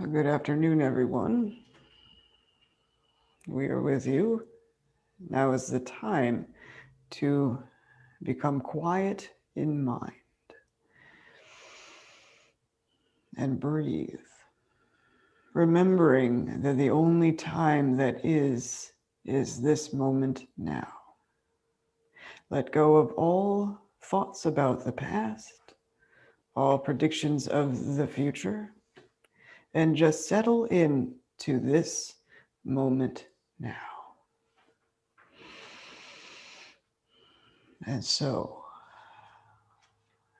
Good afternoon, everyone. We are with you. Now is the time to become quiet in mind and breathe, remembering that the only time that is this moment now. Let go of all thoughts about the past, all predictions of the future, and just settle in to this moment now. And so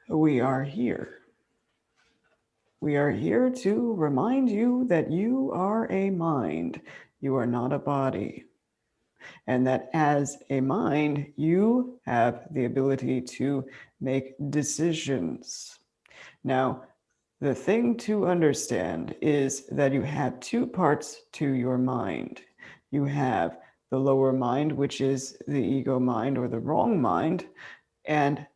we are here. We are here to remind you that you are a mind. You are not a body. And that as a mind, you have the ability to make decisions. Now, the thing to understand is that you have two parts to your mind. You have the lower mind, which is the ego mind or the wrong mind, and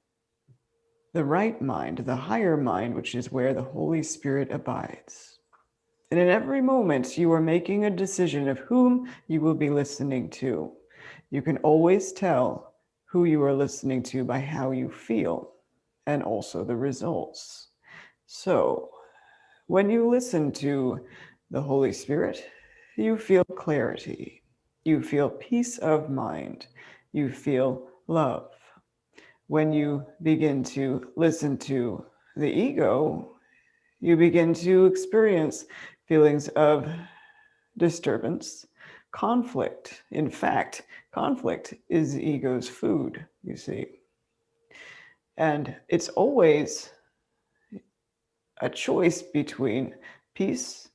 the right mind, the higher mind, which is where the Holy Spirit abides. And in every moment, you are making a decision of whom you will be listening to. You can always tell who you are listening to by how you feel and also the results. So, when you listen to the Holy Spirit, you feel clarity, you feel peace of mind, you feel love. When you begin to listen to the ego, you begin to experience feelings of disturbance, conflict. In fact, conflict is the ego's food, you see. And it's always a choice between peace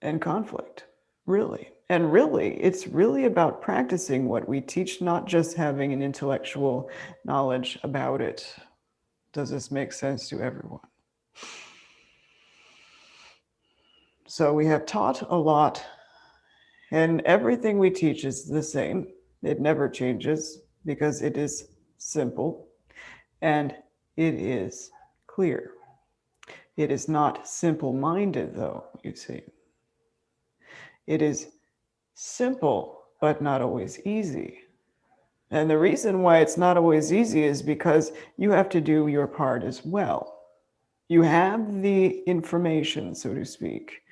and conflict, really. And really, it's really about practicing what we teach, not just having an intellectual knowledge about it. Does this make sense to everyone? So we have taught a lot, and everything we teach is the same. It never changes because it is simple and it is clear. It is not simple-minded, though, you see. It is simple, but not always easy. And the reason why it's not always easy is because you have to do your part as well. You have the information, so to speak.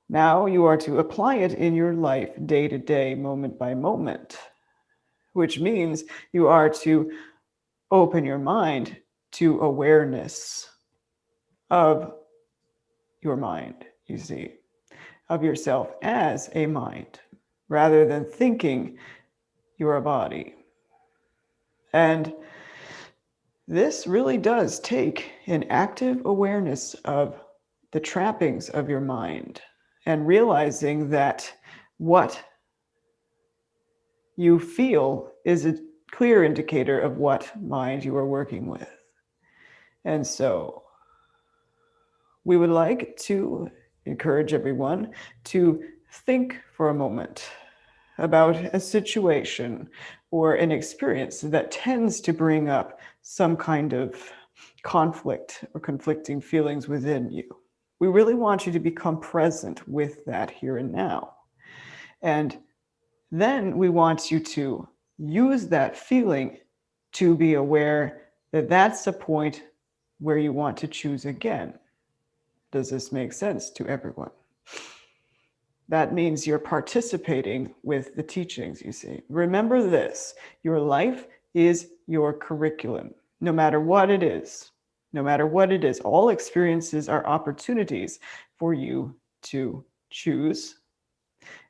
Now you are to apply it in your life day to day, moment by moment, which means you are to open your mind to awareness of your mind, you see, of yourself as a mind, rather than thinking you're a body. And this really does take an active awareness of the trappings of your mind and realizing that what you feel is a clear indicator of what mind you are working with. And so we would like to encourage everyone to think for a moment about a situation or an experience that tends to bring up some kind of conflict or conflicting feelings within you. We really want you to become present with that here and now. And then we want you to use that feeling to be aware that that's the point where you want to choose again. Does this make sense to everyone? That means you're participating with the teachings, you see. Remember this, your life is your curriculum, no matter what it is. No matter what it is, all experiences are opportunities for you to choose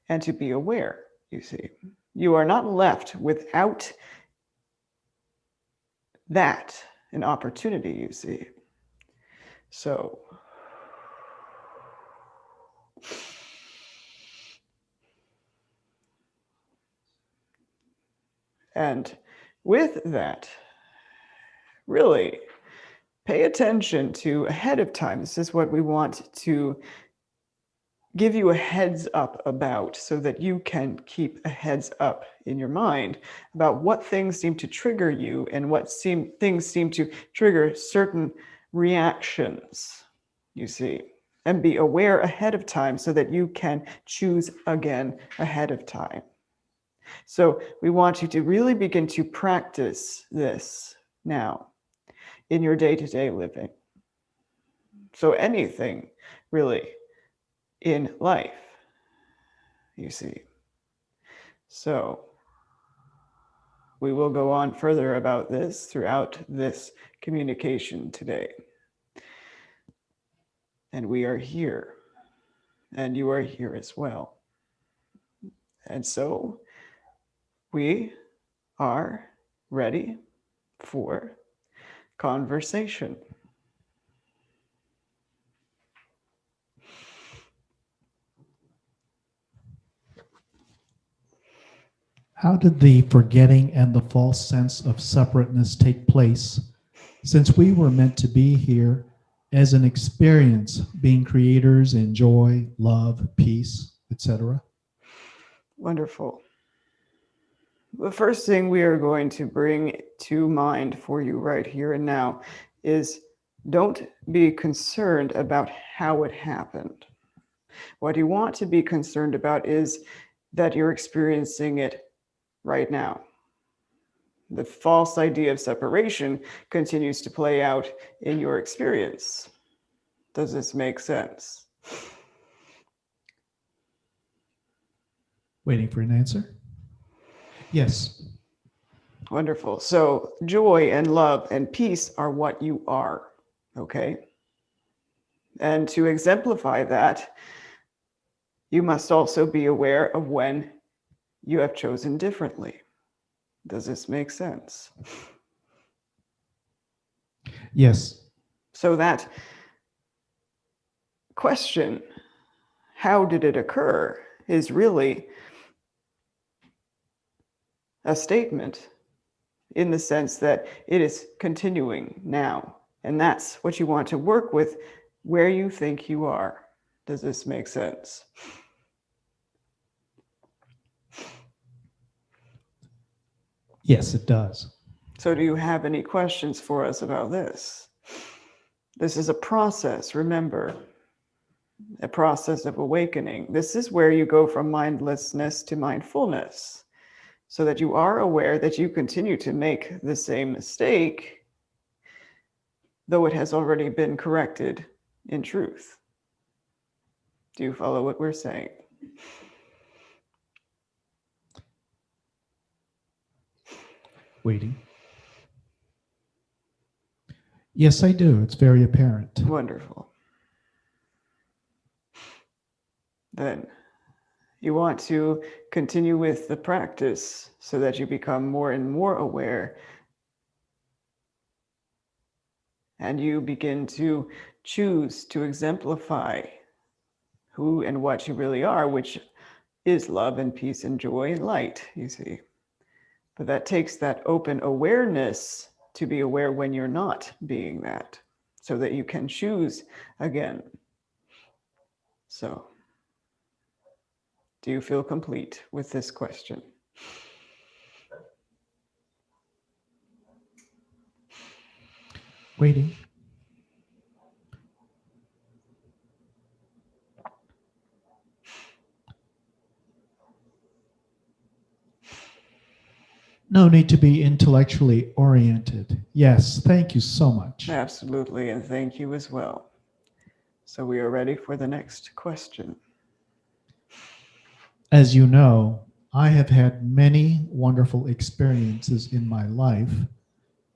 and to be aware, you see. You are not left without that, an opportunity, you see. So, and with that, really pay attention to ahead of time. This is what we want to give you a heads up about so that you can keep a heads up in your mind about what things seem to trigger you and what things seem to trigger certain reactions, you see. and be aware ahead of time so that you can choose again ahead of time. So we want you to really begin to practice this now in your day-to-day living. So anything really in life, you see. So we will go on further about this throughout this communication today. And we are here, and you are here as well. And so we are ready for conversation. How did the forgetting and the false sense of separateness take place, since we were meant to be here as an experience, being creators in joy, love, peace, etc.? Wonderful. The first thing we are going to bring to mind for you right here and now is don't be concerned about how it happened. What you want to be concerned about is that you're experiencing it right now. The false idea of separation continues to play out in your experience. Does this make sense? Waiting for an answer? Yes. Wonderful. So joy and love and peace are what you are, okay? And to exemplify that, you must also be aware of when you have chosen differently. Does this make sense? Yes. So that question, how did it occur, is really a statement in the sense that it is continuing now. And that's what you want to work with where you think you are. Does this make sense? Yes, it does. So do you have any questions for us about this? This is a process, remember, a process of awakening. This is where you go from mindlessness to mindfulness, so that you are aware that you continue to make the same mistake, though it has already been corrected in truth. Do you follow what we're saying? Waiting. Yes, I do. It's very apparent. Wonderful. Then you want to continue with the practice so that you become more and more aware, and you begin to choose to exemplify who and what you really are, which is love and peace and joy and light, you see. But that takes that open awareness to be aware when you're not being that, so that you can choose again. So, do you feel complete with this question? Waiting. No need to be intellectually oriented. Yes, thank you so much. Absolutely, and thank you as well. So we are ready for the next question. As you know, I have had many wonderful experiences in my life,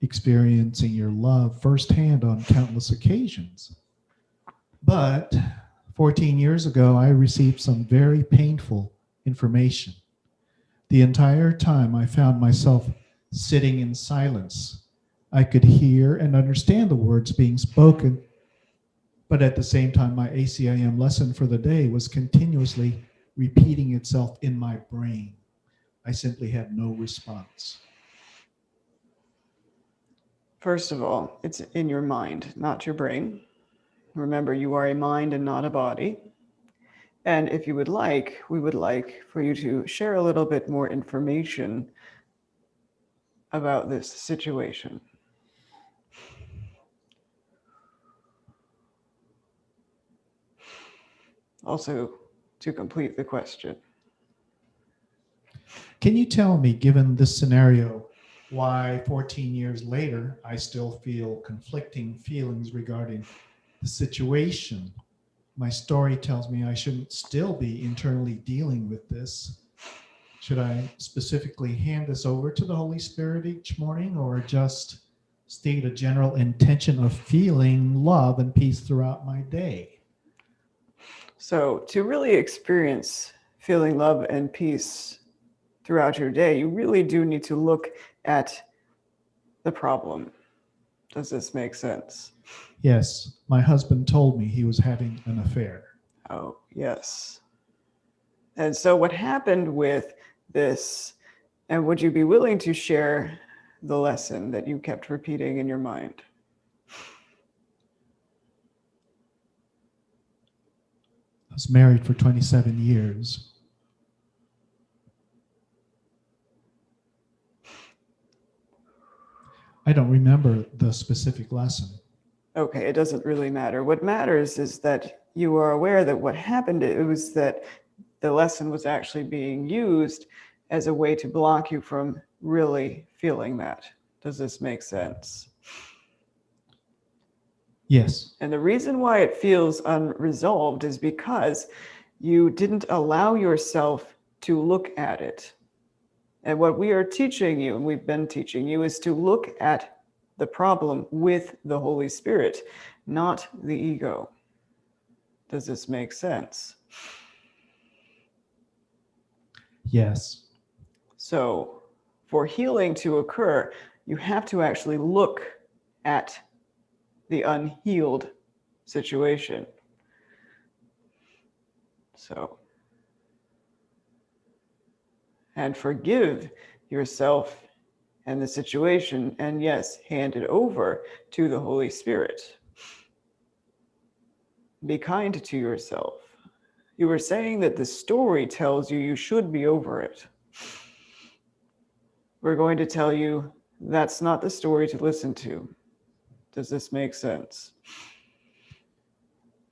experiencing your love firsthand on countless occasions. But 14 years ago, I received some very painful information. The entire time, I found myself sitting in silence. I could hear and understand the words being spoken, but at the same time, my ACIM lesson for the day was continuously repeating itself in my brain. I simply had no response. First of all, it's in your mind, not your brain. Remember, you are a mind and not a body. And if you would like, we would like for you to share a little bit more information about this situation. Also, to complete the question. Can you tell me, given this scenario, why 14 years later I still feel conflicting feelings regarding the situation? My story tells me I shouldn't still be internally dealing with this. Should I specifically hand this over to the Holy Spirit each morning, or just state a general intention of feeling love and peace throughout my day? So, to really experience feeling love and peace throughout your day, you really do need to look at the problem. Does this make sense? Yes, my husband told me he was having an affair. Oh, yes. And so, what happened with this, and would you be willing to share the lesson that you kept repeating in your mind? I was married for 27 years. I don't remember the specific lesson. Okay, it doesn't really matter. What matters is that you are aware that what happened, it was that the lesson was actually being used as a way to block you from really feeling that. Does this make sense? Yes. And the reason why it feels unresolved is because you didn't allow yourself to look at it. And what we are teaching you, and we've been teaching you, is to look at the problem with the Holy Spirit, not the ego. Does this make sense? Yes. So, for healing to occur, you have to actually look at the unhealed situation. So, and forgive yourself and the situation, and yes, hand it over to the Holy Spirit. Be kind to yourself. You were saying that the story tells you should be over it. We're going to tell you that's not the story to listen to. Does this make sense?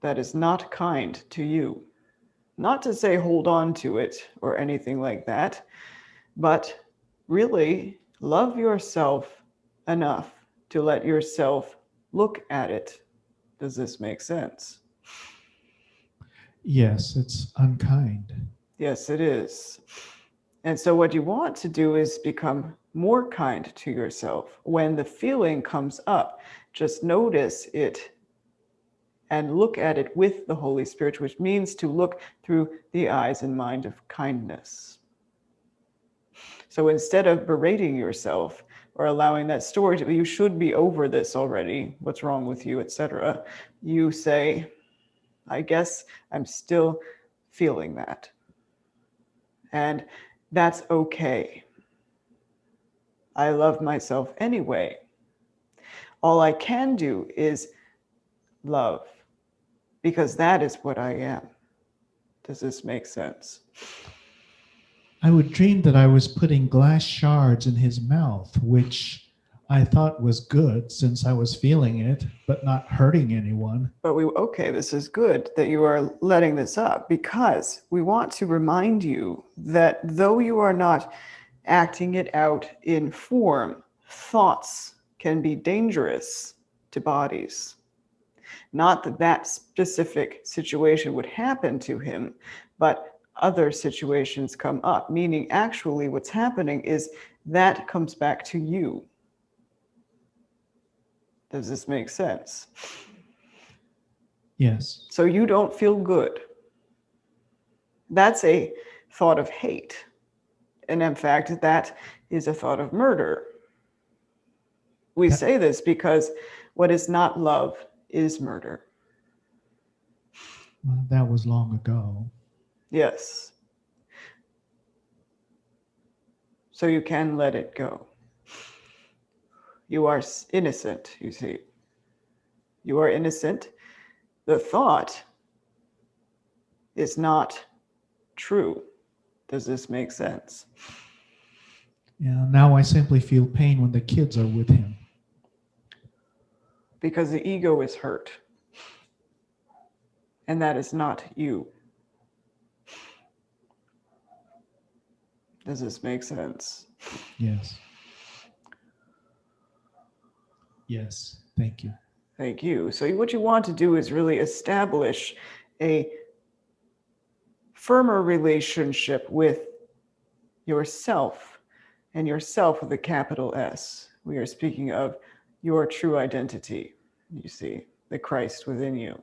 That is not kind to you. Not to say hold on to it or anything like that, but really love yourself enough to let yourself look at it. Does this make sense? Yes, it's unkind. Yes, it is. And so what you want to do is become more kind to yourself. When the feeling comes up, just notice it and look at it with the Holy Spirit, which means to look through the eyes and mind of kindness. So instead of berating yourself or allowing that story to be, you should be over this already, what's wrong with you, etc., you say, I guess I'm still feeling that. And that's okay. I love myself anyway. All I can do is love, because that is what I am. Does this make sense? I would dream that I was putting glass shards in his mouth, which I thought was good since I was feeling it, but not hurting anyone. But okay, this is good that you are letting this up, because we want to remind you that though you are not acting it out in form, thoughts can be dangerous to bodies. Not that that specific situation would happen to him, but other situations come up, meaning actually what's happening is that comes back to you. Does this make sense? Yes. So you don't feel good. That's a thought of hate. And in fact, that is a thought of murder. We say this because what is not love is murder. Well, that was long ago. Yes. So you can let it go. You are innocent, you see. You are innocent. The thought is not true. Does this make sense? Yeah, now I simply feel pain when the kids are with him. Because the ego is hurt. And that is not you. Does this make sense? Yes. Yes. Thank you. Thank you. So what you want to do is really establish a firmer relationship with yourself, and yourself with a capital S. We are speaking of your true identity, you see, the Christ within you.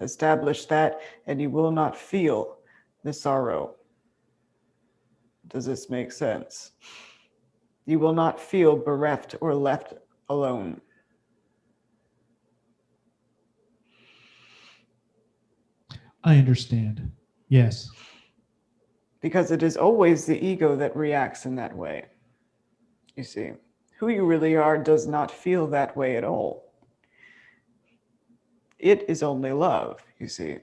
Establish that, and you will not feel the sorrow. Does this make sense? You will not feel bereft or left alone. I understand. Yes. Because it is always the ego that reacts in that way. You see, who you really are does not feel that way at all. It is only love, you see.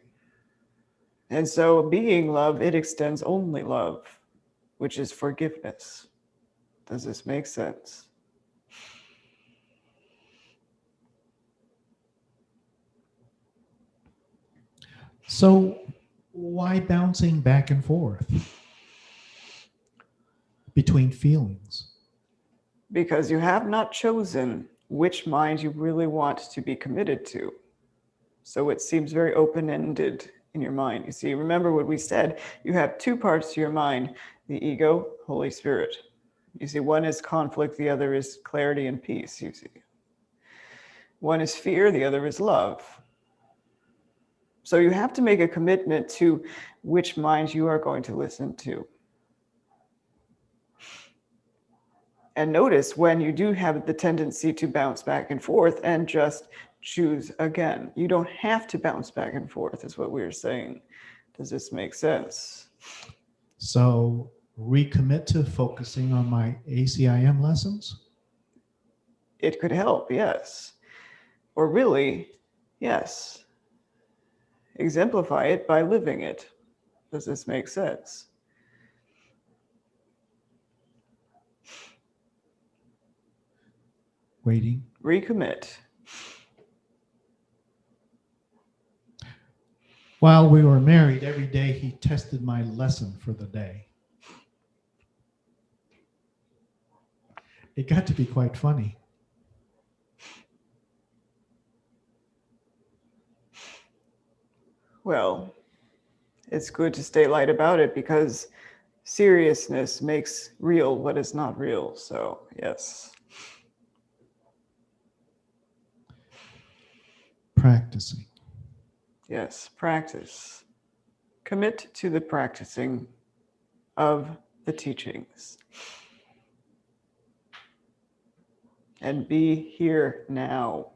And so, being love, it extends only love, which is forgiveness. Does this make sense? So why bouncing back and forth between feelings? Because you have not chosen which mind you really want to be committed to. So it seems very open-ended in your mind. You see, remember what we said, you have two parts to your mind, the ego, Holy Spirit. You see, one is conflict, the other is clarity and peace, you see. One is fear, the other is love. So you have to make a commitment to which mind you are going to listen to. And notice when you do have the tendency to bounce back and forth and just choose again. You don't have to bounce back and forth, is what we're saying. Does this make sense? So recommit to focusing on my ACIM lessons? It could help, yes. Or really, yes. Exemplify it by living it. Does this make sense? Waiting. Recommit. While we were married, every day he tested my lesson for the day. It got to be quite funny. Well, it's good to stay light about it because seriousness makes real what is not real. So, yes. Practicing. Yes, practice. Commit to the practicing of the teachings. And be here now.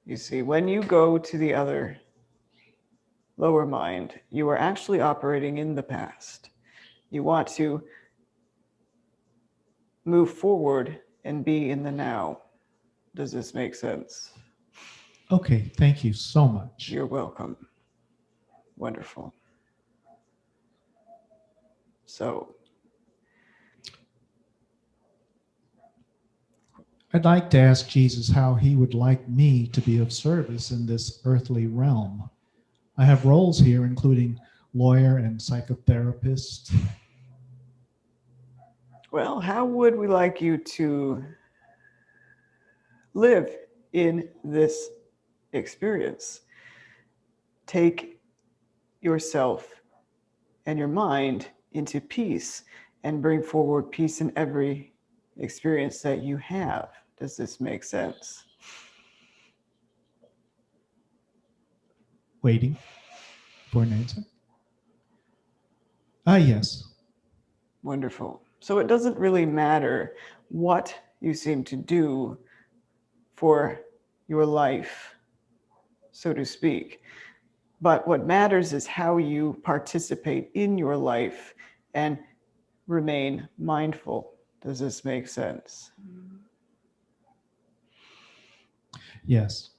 You see, when you go to the other lower mind, you are actually operating in the past. You want to move forward and be in the now. Does this make sense? Okay, thank you so much. You're welcome. Wonderful. So, I'd like to ask Jesus how he would like me to be of service in this earthly realm. I have roles here, including lawyer and psychotherapist. well, how would we like you to live in this experience? Take yourself and your mind into peace and bring forward peace in every experience that you have. Does this make sense? Waiting for an answer. Ah, yes. Wonderful. So it doesn't really matter what you seem to do for your life, so to speak. But what matters is how you participate in your life and remain mindful. Does this make sense? Yes.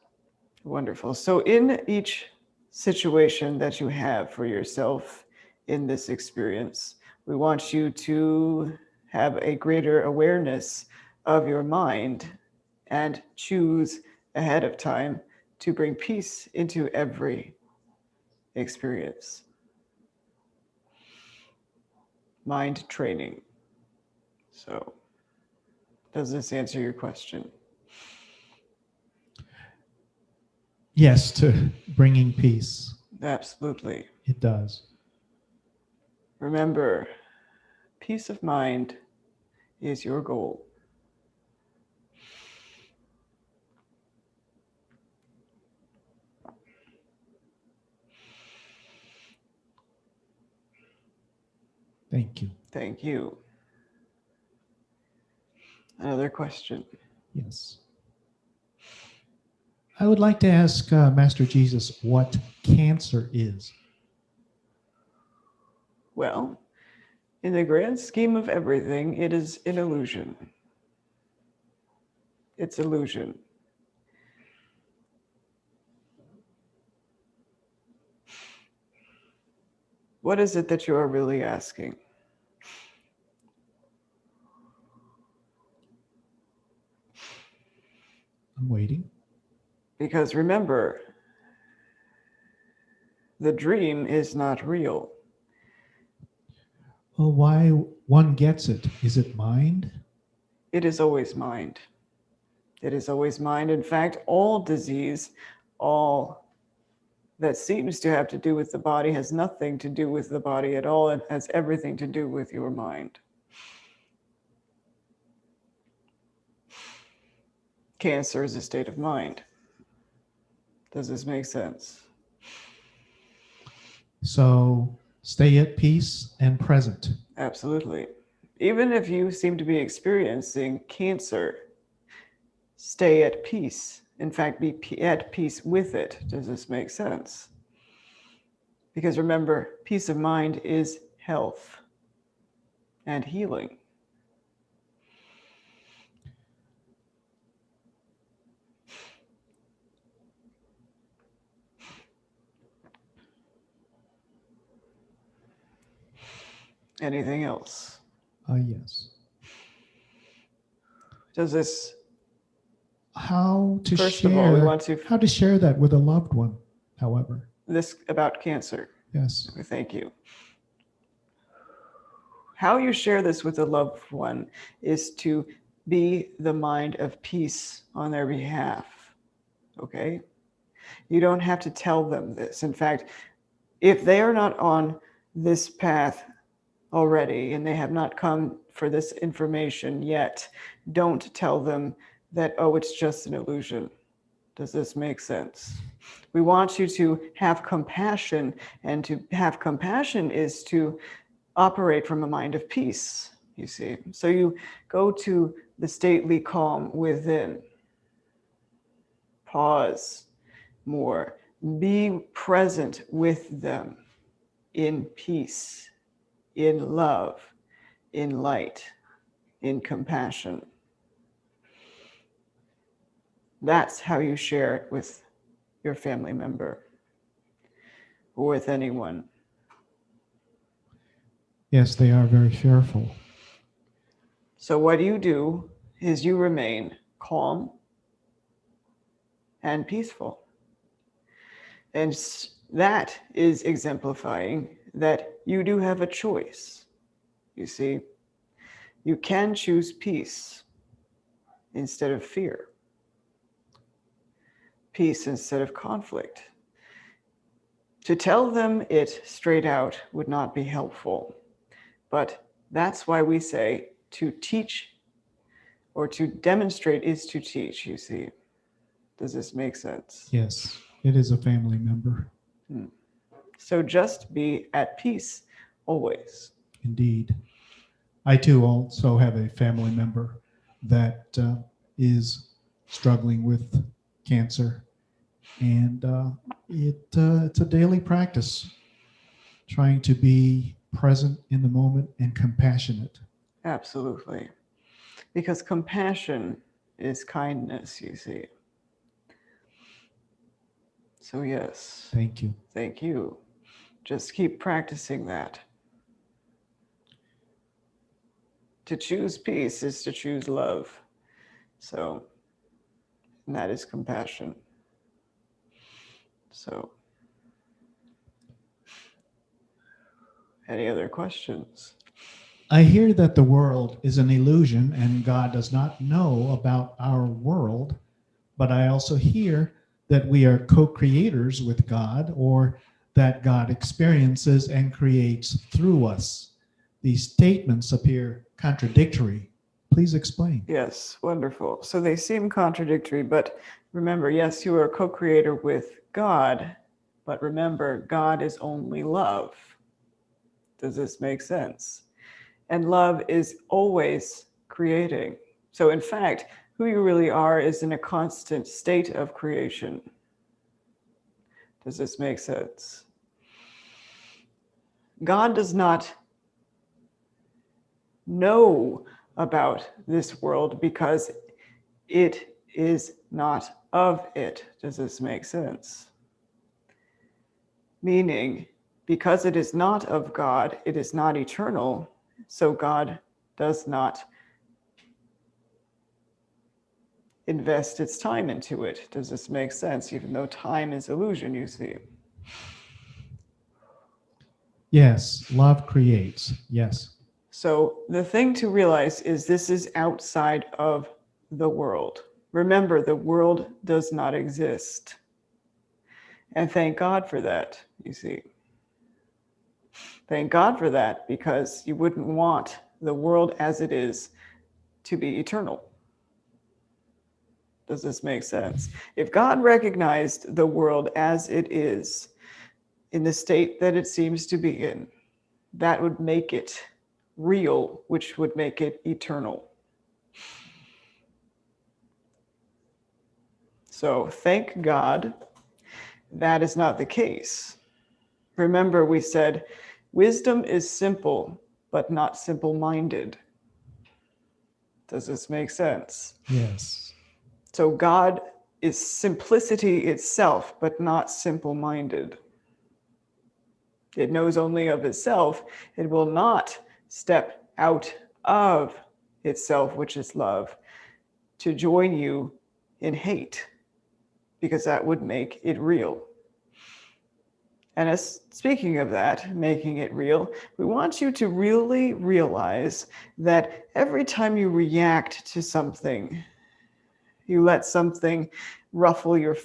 Wonderful. So in each situation that you have for yourself in this experience, we want you to have a greater awareness of your mind and choose ahead of time to bring peace into every experience. mind training. So, does this answer your question? Yes, to bringing peace. Absolutely. It does. Remember, peace of mind is your goal. Thank you. Thank you. Another question. Yes. I would like to ask Master Jesus what cancer is. Well, in the grand scheme of everything, it is an illusion. It's illusion. What is it that you are really asking? I'm waiting. Because remember, the dream is not real. Well, why one gets it? Is it mind? It is always mind. It is always mind. In fact, all disease, all that seems to have to do with the body has nothing to do with the body at all. It has everything to do with your mind. Cancer is a state of mind. Does this make sense? So stay at peace and present. Absolutely. Even if you seem to be experiencing cancer, stay at peace. In fact, be at peace with it. Does this make sense? Because remember, peace of mind is health and healing. Anything else? Yes. Does this, How to first of all, we share want to, how to share that with a loved one, however. this about cancer. Yes. Thank you. How you share this with a loved one is to be the mind of peace on their behalf. Okay? You don't have to tell them this. In fact, if they are not on this path already and they have not come for this information yet, don't tell them that, oh, it's just an illusion. Does this make sense? We want you to have compassion, and to have compassion is to operate from a mind of peace, you see. So you go to the stately calm within. Pause more. Be present with them in peace, in love, in light, in compassion. That's how you share it with your family member or with anyone. Yes, they are very fearful. So what you do is you remain calm and peaceful. And that is exemplifying that you do have a choice. You see, you can choose peace instead of fear, peace instead of conflict. To tell them it straight out would not be helpful, but that's why we say to teach or to demonstrate is to teach, you see. Does this make sense? Yes, it is a family member. So just be at peace always. Indeed. I too also have a family member that is struggling with cancer, and it's a daily practice trying to be present in the moment and compassionate. Absolutely. Because compassion is kindness, you see. So yes, Thank you. thank you. Just keep practicing that. To choose peace is to choose love. So, and that is compassion. So, any other questions? I hear that the world is an illusion and God does not know about our world, but I also hear that we are co-creators with God, or that God experiences and creates through us. These statements appear contradictory. Please explain. Yes, wonderful. So they seem contradictory, but remember, yes, you are a co-creator with God, but remember, God is only love. Does this make sense? And love is always creating. So in fact, who you really are is in a constant state of creation. Does this make sense? God does not know about this world because it is not of it. Does this make sense? Meaning, because it is not of God, it is not eternal, so God does not invest its time into it. Does this make sense? Even though time is illusion, you see. Yes, love creates. Yes. So the thing to realize is this is outside of the world. Remember, the world does not exist. And thank God for that, you see. Thank God for that, because you wouldn't want the world as it is to be eternal. Does this make sense? If God recognized the world as it is, in the state that it seems to be in, that would make it real, which would make it eternal. So thank God that is not the case. Remember, we said wisdom is simple, but not simple-minded. Does this make sense? Yes. So God is simplicity itself, but not simple-minded. It knows only of itself. It will not step out of itself, which is love, to join you in hate, because that would make it real. And as speaking of that, making it real, we want you to really realize that every time you react to something, you let something ruffle your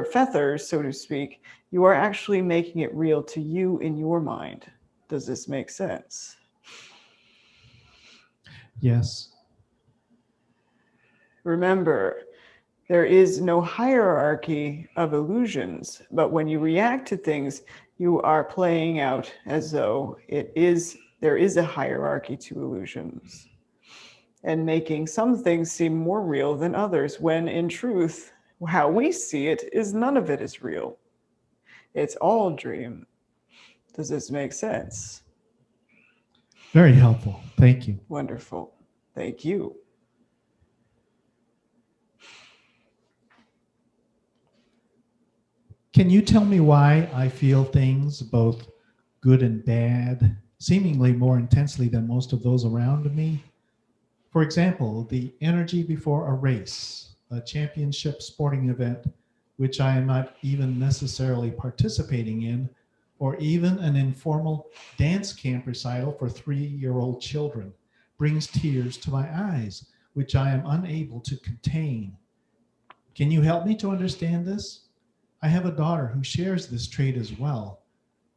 feathers, so to speak, you are actually making it real to you in your mind. Does this make sense? Yes. Remember, there is no hierarchy of illusions, but when you react to things, you are playing out as though there is a hierarchy to illusions, and making some things seem more real than others, when in truth, how we see it is none of it is real. It's all dream. Does this make sense? Very helpful. Thank you. Wonderful. Thank you. Can you tell me why I feel things, both good and bad, seemingly more intensely than most of those around me? For example, the energy before a race, a championship sporting event, which I am not even necessarily participating in, or even an informal dance camp recital for 3-year-old children, brings tears to my eyes, which I am unable to contain. Can you help me to understand this? I have a daughter who shares this trait as well.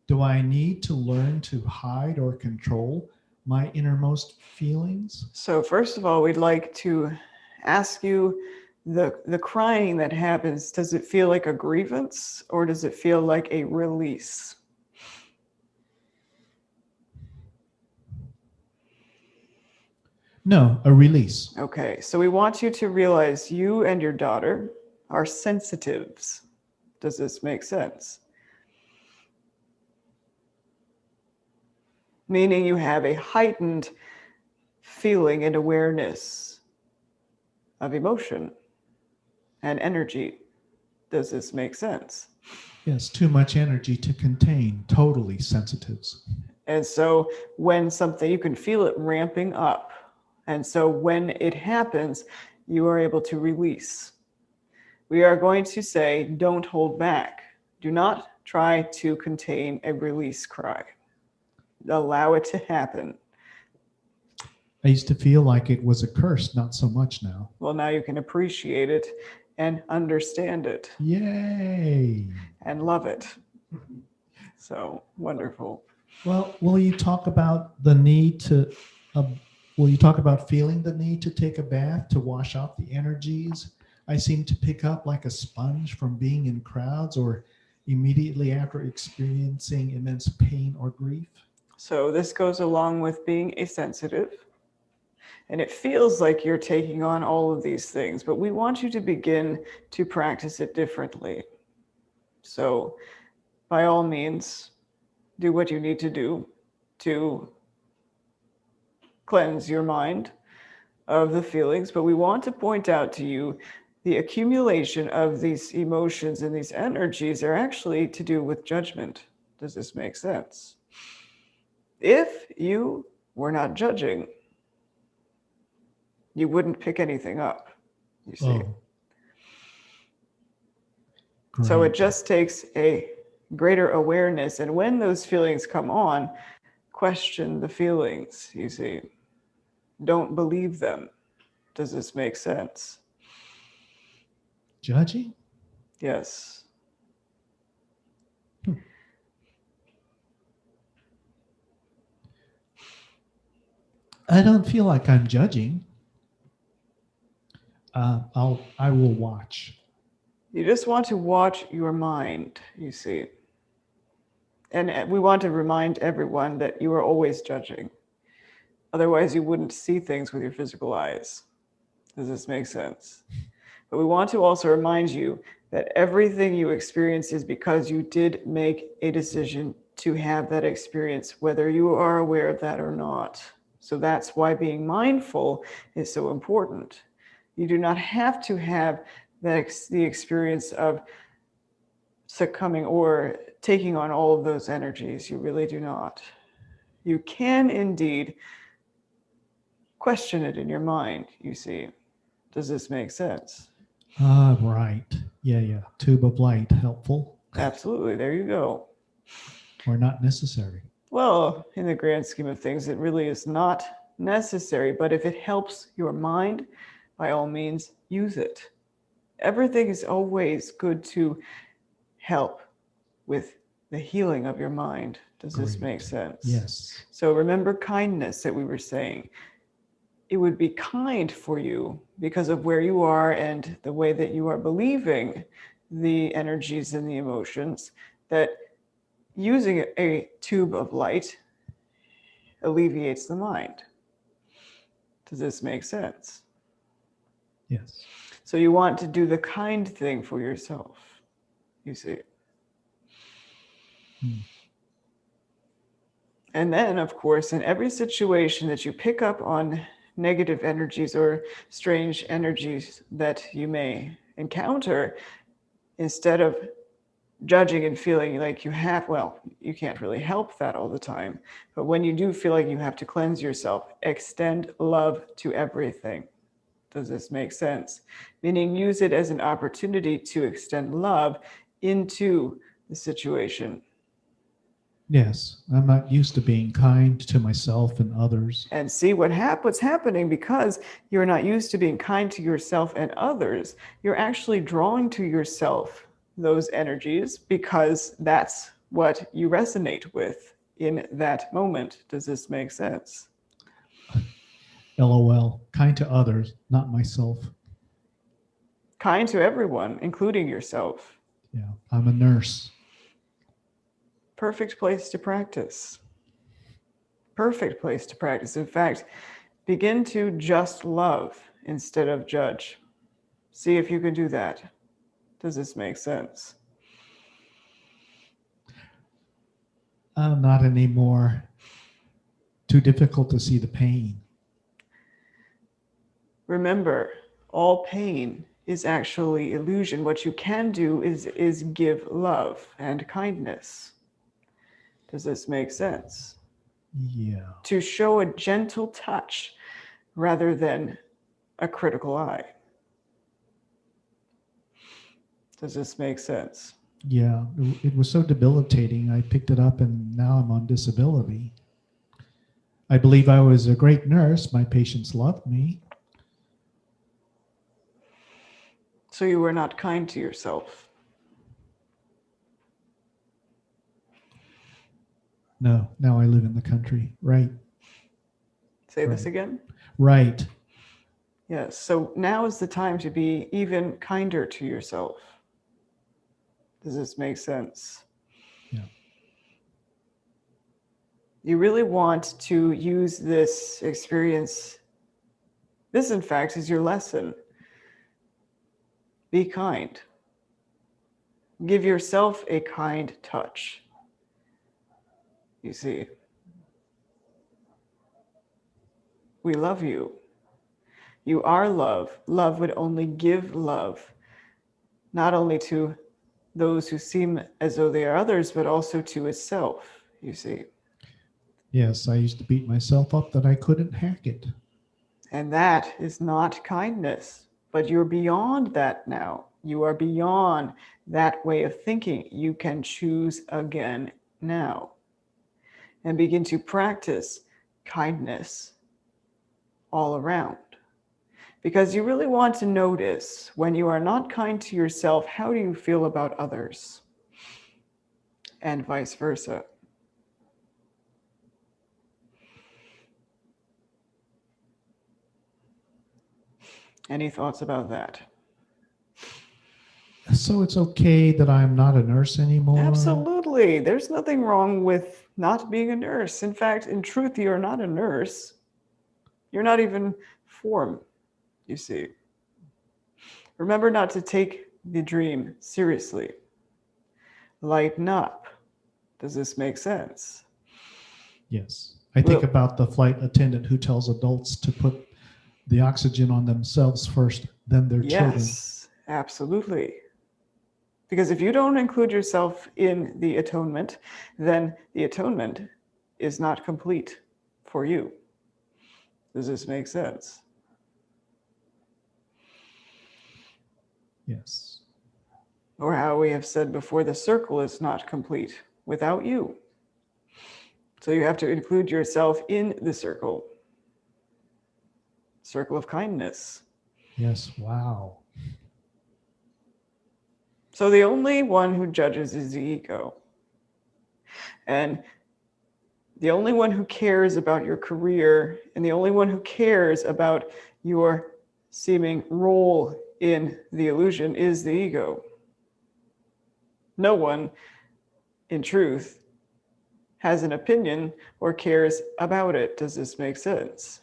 Do I need to learn to hide or control my innermost feelings? So first of all, we'd like to ask you, the crying that happens, does it feel like a grievance or does it feel like a release? No, a release. Okay, so we want you to realize you and your daughter are sensitives. Does this make sense? Meaning you have a heightened feeling and awareness of emotion and energy. Does this make sense? Yes, too much energy to contain, totally sensitives. And so when something, you can feel it ramping up. And so when it happens, you are able to release. We are going to say, don't hold back. Do not try to contain a release cry. Allow it to happen. I used to feel like it was a curse, not so much now. Well, now you can appreciate it and understand it Yay. and love it. So wonderful. Well, will you talk about the need to, will you talk about feeling the need to take a bath to wash off the energies I seem to pick up like a sponge from being in crowds or immediately after experiencing immense pain or grief? So this goes along with being a sensitive. And it feels like you're taking on all of these things, but we want you to begin to practice it differently. So by all means, do what you need to do to cleanse your mind of the feelings, but we want to point out to you the accumulation of these emotions and these energies are actually to do with judgment. Does this make sense? If you were not judging, you wouldn't pick anything up, you see. Oh. So Great. it just takes a greater awareness. And when those feelings come on, question the feelings, you see. Don't believe them. Does this make sense? Judging? Yes. I don't feel like I'm judging. I will watch. You just want to watch your mind, you see. And we want to remind everyone that you are always judging. Otherwise, you wouldn't see things with your physical eyes. Does this make sense? But we want to also remind you that everything you experience is because you did make a decision to have that experience, whether you are aware of that or not. So that's why being mindful is so important. You do not have to have the experience of succumbing or taking on all of those energies. You really do not. You can indeed question it in your mind, you see. Does this make sense? Right. Yeah. Tube of light, helpful Absolutely. There you go. or not necessary? Well, in the grand scheme of things, it really is not necessary, but if it helps your mind, by all means, use it. Everything is always good to help with the healing of your mind. Does this Great. make sense? Yes. So remember kindness that we were saying. It would be kind for you because of where you are and the way that you are believing the energies and the emotions, that using a tube of light alleviates the mind. Does this make sense? Yes. So you want to do the kind thing for yourself, you see. And then, of course, in every situation that you pick up on negative energies or strange energies that you may encounter, instead of judging and feeling like you have, well, you can't really help that all the time. But when you do feel like you have to cleanse yourself, extend love to everything. Does this make sense? Meaning use it as an opportunity to extend love into the situation. Yes. I'm not used to being kind to myself and others. And see what's happening because you're not used to being kind to yourself and others. You're actually drawing to yourself those energies because that's what you resonate with in that moment. Does this make sense? LOL. Kind to others, not myself. Kind to everyone, including yourself. Yeah. I'm a nurse. Perfect place to practice. Perfect place to practice. In fact, begin to just love instead of judge. See if you can do that. Does this make sense? Not anymore. Too difficult to see the pain. Remember, all pain is actually illusion. What you can do is give love and kindness. Does this make sense? Yeah. To show a gentle touch rather than a critical eye. Does this make sense? Yeah. It was so debilitating. I picked it up and now I'm on disability. I believe I was a great nurse. My patients loved me. So you were not kind to yourself. No, now I live in the country. Right. Say this Right. again. Right. Yes. So now is the time to be even kinder to yourself. Does this make sense? Yeah. You really want to use this experience. This, in fact, is your lesson. Be kind. Give yourself a kind touch. You see, we love you. You are love. Love would only give love, not only to those who seem as though they are others, but also to itself, you see. Yes, I used to beat myself up that I couldn't hack it. And that is not kindness, but you're beyond that now. You are beyond that way of thinking. You can choose again now and begin to practice kindness all around. Because you really want to notice when you are not kind to yourself, how do you feel about others? And vice versa. Any thoughts about that? So it's okay that I'm not a nurse anymore? Absolutely. There's nothing wrong with not being a nurse. In fact, in truth, you're not a nurse. You're not even form, you see. Remember not to take the dream seriously. Lighten up. Does this make sense? Yes. I think Well- about the flight attendant who tells adults to put the oxygen on themselves first, then their children. Yes, absolutely. Because if you don't include yourself in the atonement, then the atonement is not complete for you. Does this make sense? Yes. Or how we have said before, the circle is not complete without you. So you have to include yourself in the circle. Circle of kindness. Yes. Wow. So the only one who judges is the ego. And the only one who cares about your career and the only one who cares about your seeming role in the illusion is the ego. No one, in truth, has an opinion or cares about it. Does this make sense?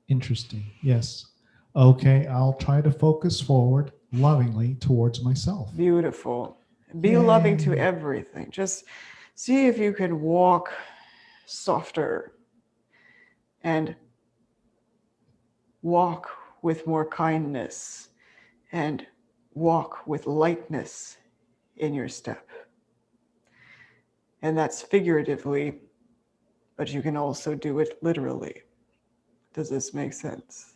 Interesting. Yes. Okay. I'll try to focus forward lovingly towards myself. Beautiful. Be loving to Yay. everything. Just see if you can walk softer and walk with more kindness and walk with lightness in your step. And that's figuratively, but you can also do it literally. Does this make sense?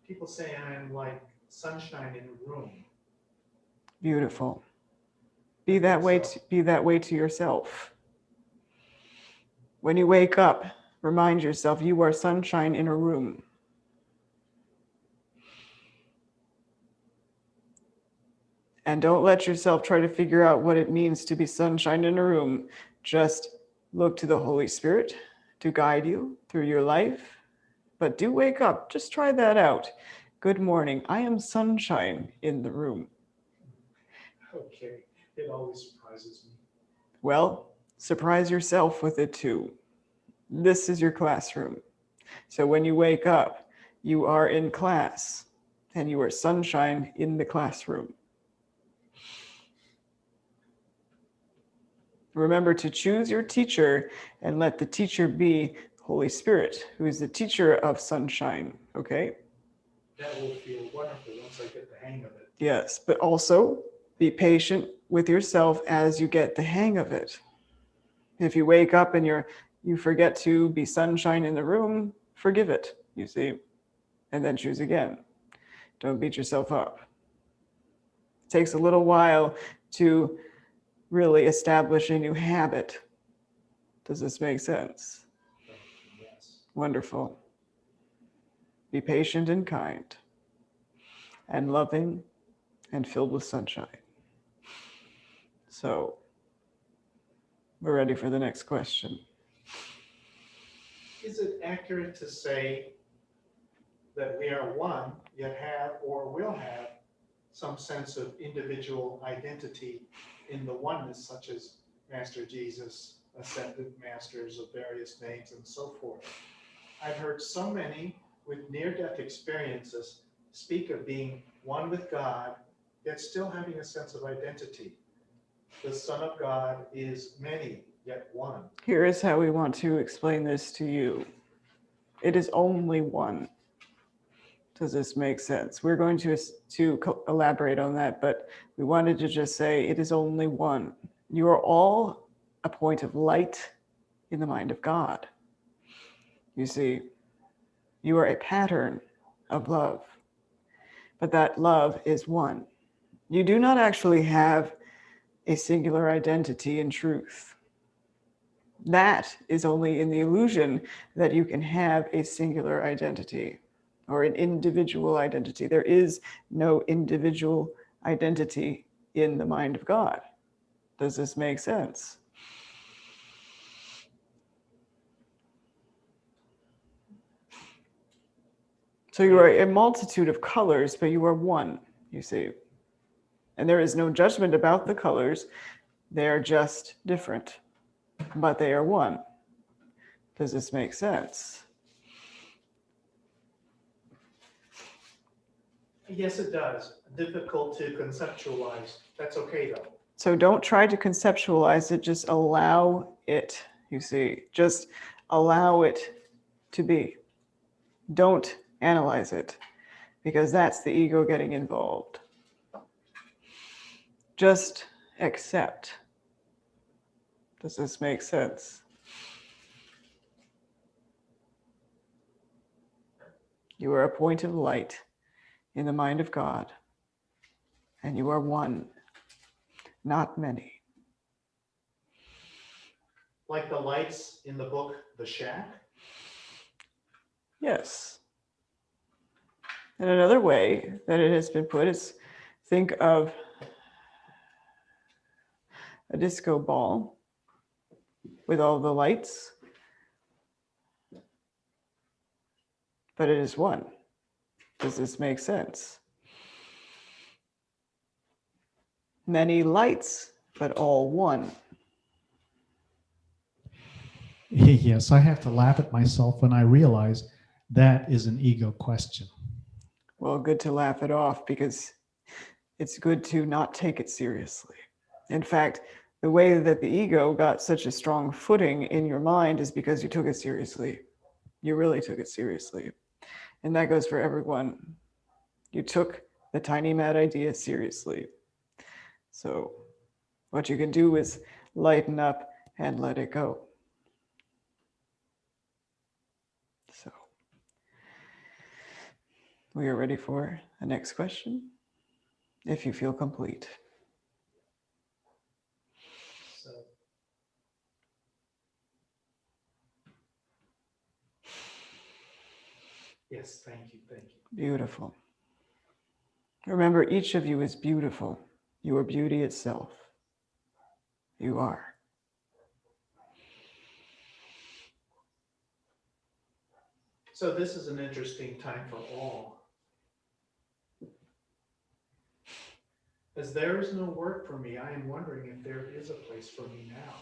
People say I'm like sunshine in a room. Beautiful. Be that way to yourself. When you wake up, remind yourself you are sunshine in a room. And don't let yourself try to figure out what it means to be sunshine in a room. Just look to the Holy Spirit to guide you through your life. But do wake up. Just try that out. Good morning. I am sunshine in the room. Okay. It always surprises me. Well, surprise yourself with it too. This is your classroom. So when you wake up, you are in class and you are sunshine in the classroom. Remember to choose your teacher and let the teacher be Holy Spirit, who is the teacher of sunshine, okay? That will feel wonderful once I get the hang of it. Yes, but also be patient with yourself as you get the hang of it. If you wake up and you forget to be sunshine in the room, forgive it, you see, and then choose again. Don't beat yourself up. It takes a little while to really establish a new habit Does this make sense? Yes. Wonderful. Be patient and kind, and loving, and filled with sunshine. So, we're ready for the next question. Is it accurate to say that we are one, yet have or will have some sense of individual identity in the oneness, such as Master Jesus, ascended masters of various names, and so forth? I've heard so many with near-death experiences speak of being one with God, yet still having a sense of identity. The Son of God is many, yet one. Here is how we want to explain this to you. It is only one. Does this make sense? We're going to elaborate on that, but we wanted to just say it is only one. You are all a point of light in the mind of God. You see, you are a pattern of love, but that love is one. You do not actually have a singular identity in truth. That is only in the illusion that you can have a singular identity or an individual identity. There is no individual identity in the mind of God. Does this make sense? So you are a multitude of colors, but you are one, you see. And there is no judgment about the colors. They are just different, but they are one. Does this make sense? Yes, it does. Difficult to conceptualize. That's okay, though. So don't try to conceptualize it, just allow it, you see. Just allow it to be. Don't analyze it, because that's the ego getting involved. Just accept. Does this make sense? You are a point of light in the mind of God, and you are one, not many. Like the lights in the book, The Shack? Yes. And another way that it has been put is think of a disco ball with all the lights, but it is one. Does this make sense? Many lights, but all one. Yes, I have to laugh at myself when I realize that is an ego question. Well, good to laugh it off, because it's good to not take it seriously. In fact, the way that the ego got such a strong footing in your mind is because you took it seriously. You really took it seriously. And that goes for everyone. You took the tiny mad idea seriously. So what you can do is lighten up and let it go. So we are ready for the next question, if you feel complete. So, yes, thank you, thank you. Beautiful. Remember, each of you is beautiful. You are beauty itself. You are. So this is an interesting time for all. As there is no work for me, I am wondering if there is a place for me now.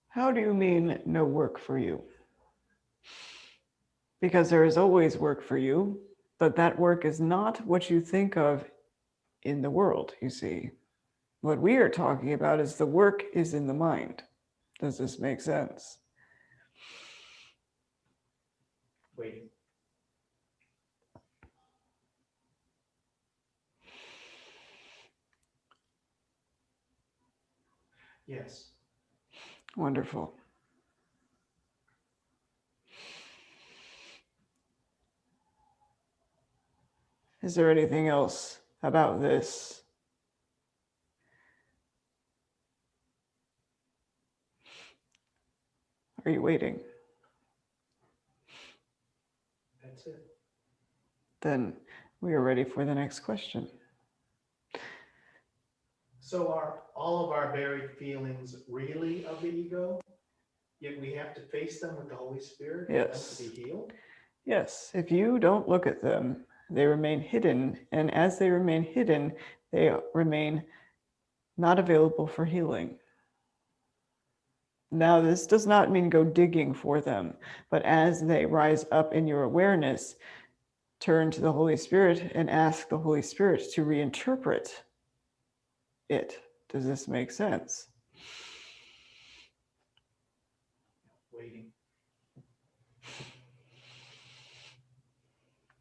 How do you mean no work for you? Because there is always work for you, but that work is not what you think of in the world, you see. What we are talking about is the work is in the mind. Does this make sense? Wait. Yes. Wonderful. Is there anything else about this? Are you waiting? That's it. Then we are ready for the next question. So are all of our buried feelings really of the ego? Yet we have to face them with the Holy Spirit for them Yes. to be healed? Yes, if you don't look at them, they remain hidden, and as they remain hidden, they remain not available for healing. Now, this does not mean go digging for them, but as they rise up in your awareness, turn to the Holy Spirit and ask the Holy Spirit to reinterpret it. Does this make sense? Waiting.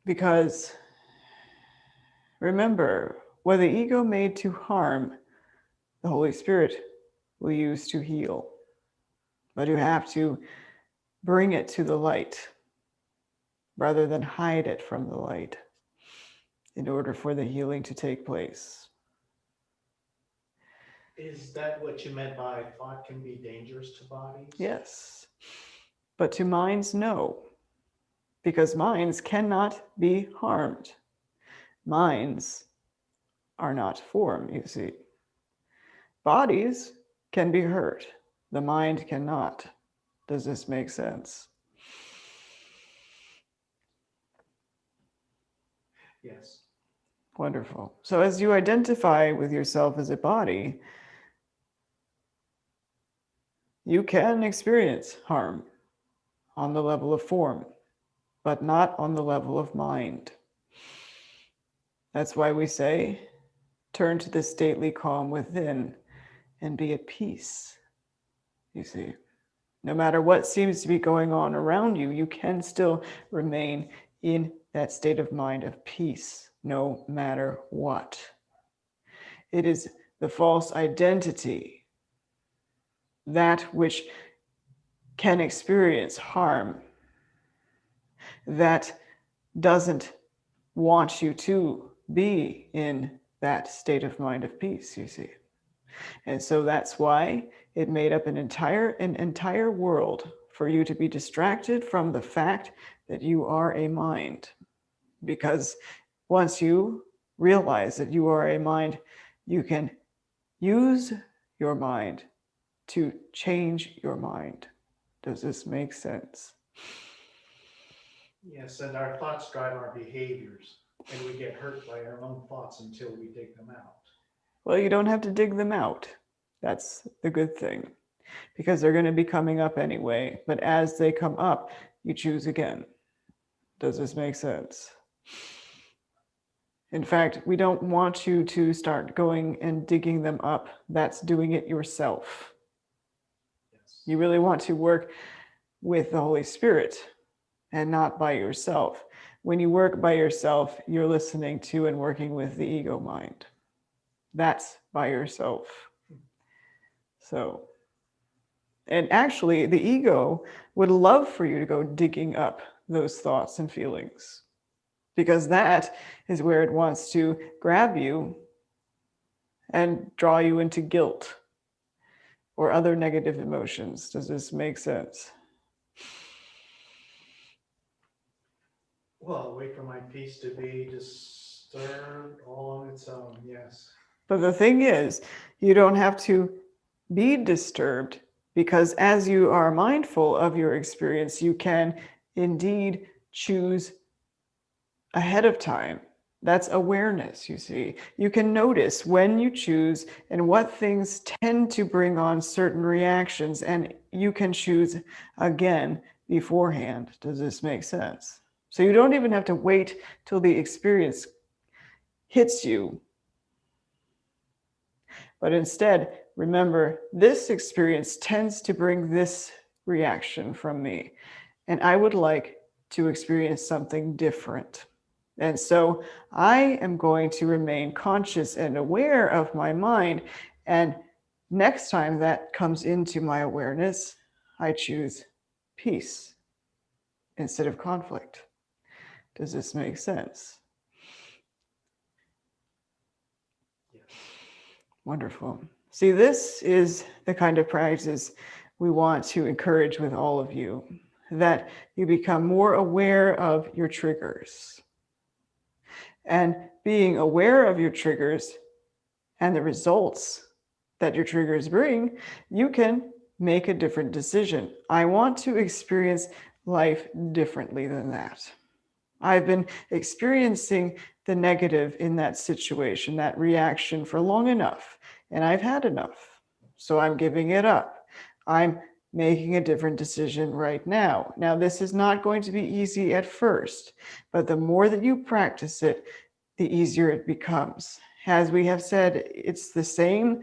Because remember, what the ego made to harm, the Holy Spirit will use to heal. But you have to bring it to the light rather than hide it from the light in order for the healing to take place. Is that what you meant by thought can be dangerous to bodies? Yes. But to minds, no. Because minds cannot be harmed. Minds are not form, you see. Bodies can be hurt. The mind cannot. Does this make sense? Yes. Wonderful. So as you identify with yourself as a body, you can experience harm on the level of form, but not on the level of mind. That's why we say, turn to the stately calm within and be at peace. You see, no matter what seems to be going on around you, you can still remain in that state of mind of peace, no matter what. It is the false identity, that which can experience harm, that doesn't want you to be in that state of mind of peace, you see. And so that's why it made up an entire world for you to be distracted from the fact that you are a mind. Because once you realize that you are a mind, you can use your mind to change your mind. Does this make sense? Yes, and our thoughts drive our behaviors, and we get hurt by our own thoughts until we dig them out. Well, you don't have to dig them out. That's the good thing, because they're going to be coming up anyway. But as they come up, you choose again. Does this make sense? In fact, we don't want you to start going and digging them up. That's doing it yourself. Yes. You really want to work with the Holy Spirit and not by yourself. When you work by yourself, you're listening to and working with the ego mind. That's by yourself. So, and actually, the ego would love for you to go digging up those thoughts and feelings, because that is where it wants to grab you and draw you into guilt or other negative emotions. Does this make sense? Well, wait for my peace to be disturbed all on its own, yes. But the thing is, you don't have to be disturbed, because as you are mindful of your experience, you can indeed choose ahead of time. That's awareness, you see. You can notice when you choose and what things tend to bring on certain reactions, and you can choose again beforehand. Does this make sense? So you don't even have to wait till the experience hits you. But instead, remember, this experience tends to bring this reaction from me, and I would like to experience something different. And so I am going to remain conscious and aware of my mind. And next time that comes into my awareness, I choose peace instead of conflict. Does this make sense? Yes. Wonderful. See, this is the kind of practice we want to encourage with all of you that you become more aware of your triggers. And being aware of your triggers and the results that your triggers bring, you can make a different decision. I want to experience life differently than that. I've been experiencing the negative in that situation, that reaction for long enough, and I've had enough. So I'm giving it up. I'm making a different decision right now. Now, this is not going to be easy at first, but the more that you practice it, the easier it becomes. As we have said, it's the same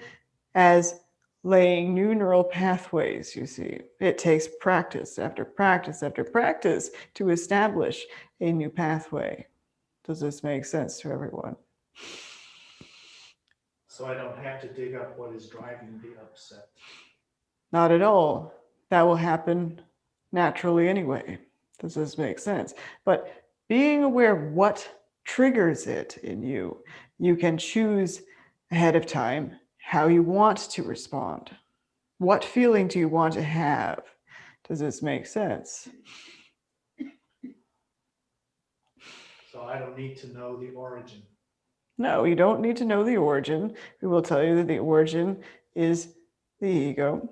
as laying new neural pathways, you see. It takes practice after practice after practice to establish a new pathway. Does this make sense to everyone? So I don't have to dig up what is driving the upset. Not at all. That will happen naturally anyway. Does this make sense? But being aware of what triggers it in you, you can choose ahead of time how you want to respond. What feeling do you want to have? Does this make sense? So I don't need to know the origin. No, you don't need to know the origin. We will tell you that the origin is the ego.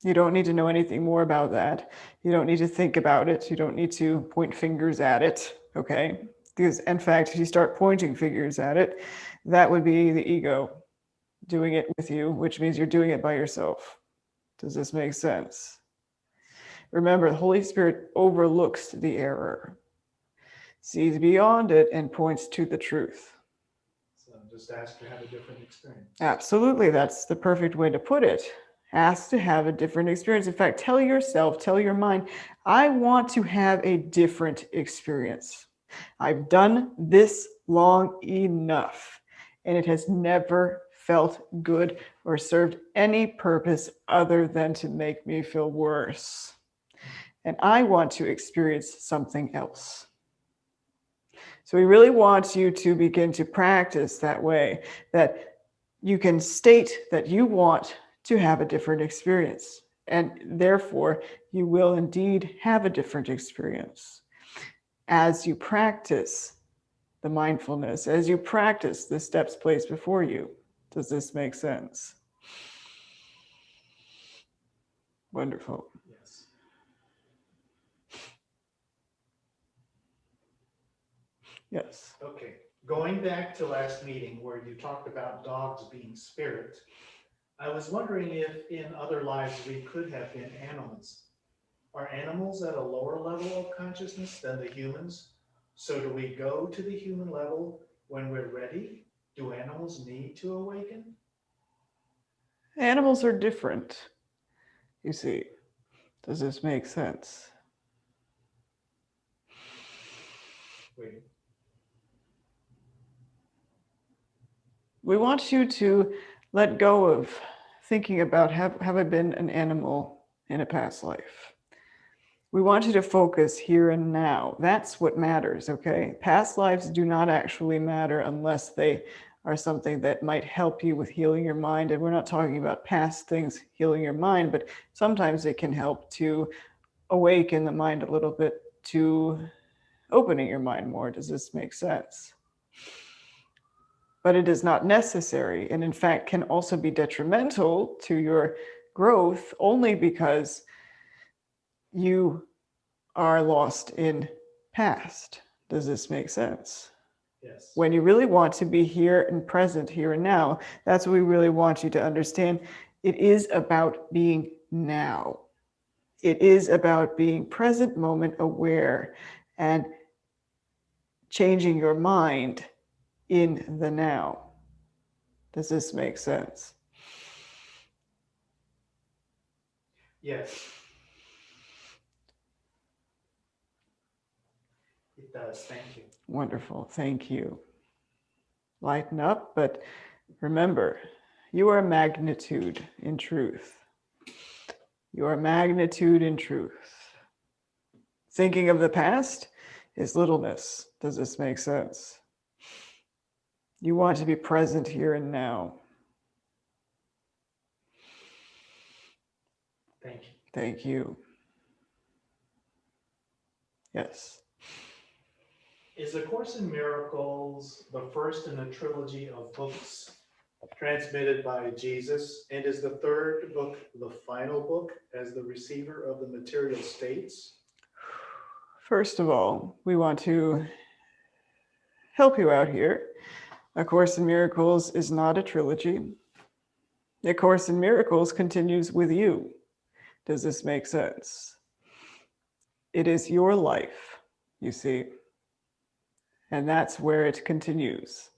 You don't need to know anything more about that. You don't need to think about it. You don't need to point fingers at it, okay? Because, in fact, if you start pointing fingers at it, that would be the ego doing it with you, which means you're doing it by yourself. Does this make sense? Remember, the Holy Spirit overlooks the error, sees beyond it, and points to the truth. So just ask to have a different experience. Absolutely. That's the perfect way to put it. Ask to have a different experience. In fact, tell yourself, tell your mind, I want to have a different experience. I've done this long enough, and it has never felt good or served any purpose other than to make me feel worse. And I want to experience something else. So we really want you to begin to practice that way, that you can state that you want to have a different experience, and therefore you will indeed have a different experience. As you practice the mindfulness, as you practice the steps placed before you. Does this make sense? Wonderful. Yes. Yes. Okay. Going back to last meeting where you talked about dogs being spirit, I was wondering if in other lives we could have been animals. Are animals at a lower level of consciousness than the humans? So do we go to the human level when we're ready? Do animals need to awaken? Animals are different, you see. Does this make sense? Wait. We want you to let go of thinking about have I been an animal in a past life? We want you to focus here and now. That's what matters, okay? Past lives do not actually matter unless they are something that might help you with healing your mind. And we're not talking about past things healing your mind, but sometimes it can help to awaken the mind a little bit to opening your mind more. Does this make sense? But it is not necessary, and in fact can also be detrimental to your growth only because you are lost in past. Does this make sense? Yes. When you really want to be here and present, here and now, that's what we really want you to understand. It is about being now. It is about being present moment aware and changing your mind in the now. Does this make sense? Yes. It does. Thank you. Wonderful. Thank you. Lighten up, but remember, you are magnitude in truth. You are magnitude in truth. Thinking of the past is littleness. Does this make sense? You want to be present here and now. Thank you. Yes. Is A Course in Miracles the first in a trilogy of books transmitted by Jesus? And is the third book the final book as the receiver of the material states? First of all, we want to help you out here. A Course in Miracles is not a trilogy. A Course in Miracles continues with you. Does this make sense? It is your life, you see, and that's where it continues.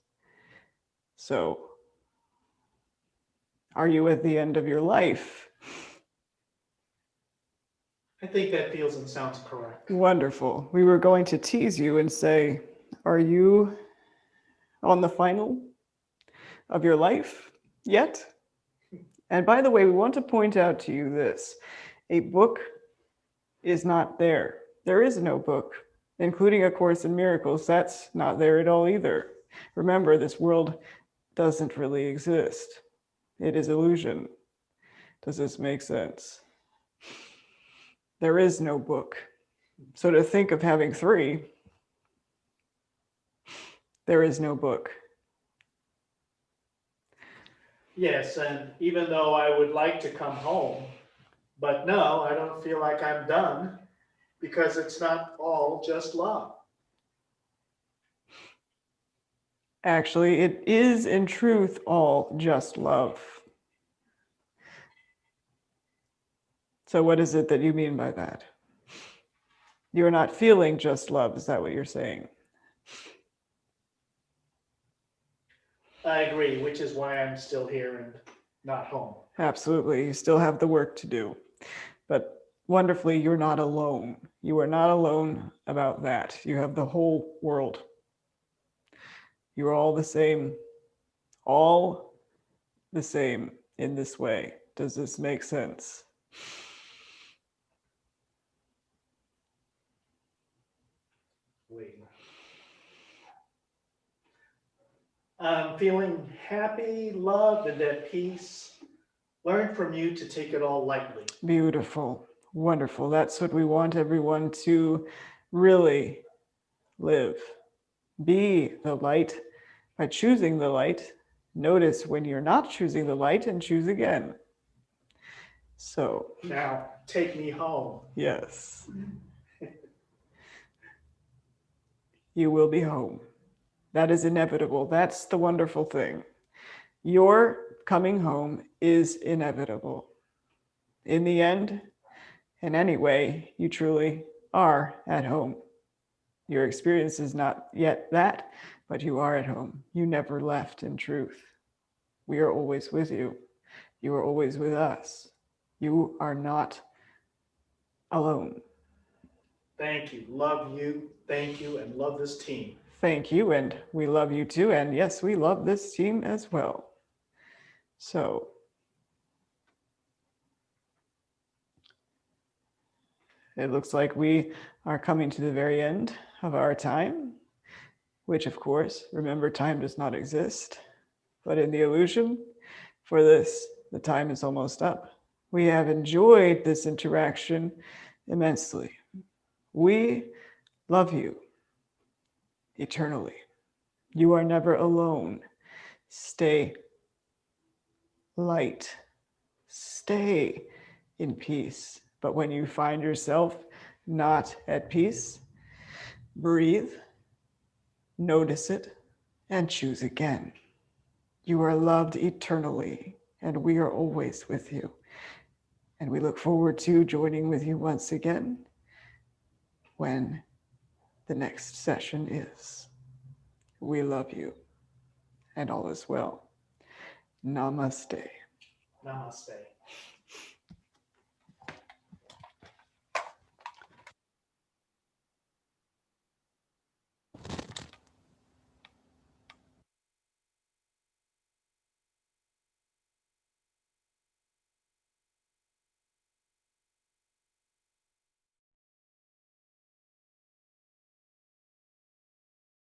So, are you at the end of your life? I think that feels and sounds correct. Wonderful. We were going to tease you and say, are you on the final of your life yet? And by the way, we want to point out to you this. A book is not there. There is no book, including A Course in Miracles. That's not there at all either. Remember, this world doesn't really exist. It is illusion. Does this make sense? There is no book. So to think of having three, there is no book. Yes, and even though I would like to come home, but no, I don't feel like I'm done because it's not all just love. Actually, it is in truth all just love. So what is it that you mean by that? You're not feeling just love, is that what you're saying? I agree, which is why I'm still here and not home. Absolutely, you still have the work to do. But wonderfully, you're not alone. You are not alone about that. You have the whole world. You're all the same in this way. Does this make sense? Wait. I'm feeling happy, loved, and at peace. Learn from you to take it all lightly. Beautiful. Wonderful. That's what we want everyone to really live. Be the light by choosing the light. Notice when you're not choosing the light and choose again. So, Now, take me home. yes. You will be home. That is inevitable. That's the wonderful thing. Your coming home is inevitable. In the end, and anyway, you truly are at home. Your experience is not yet that, but you are at home. You never left in truth. We are always with you. You are always with us. You are not alone. Thank you. Love you. Thank you. And love this team. Thank you. And we love you too. And yes, we love this team as well. So, it looks like we are coming to the very end of our time, which of course, remember, time does not exist. But in the illusion, for this, the time is almost up. We have enjoyed this interaction immensely. We love you eternally. You are never alone. Stay light. Stay in peace. But when you find yourself not at peace, breathe, notice it, and choose again. You are loved eternally, and we are always with you. And we look forward to joining with you once again when the next session is. We love you, and all is well. Namaste. Namaste.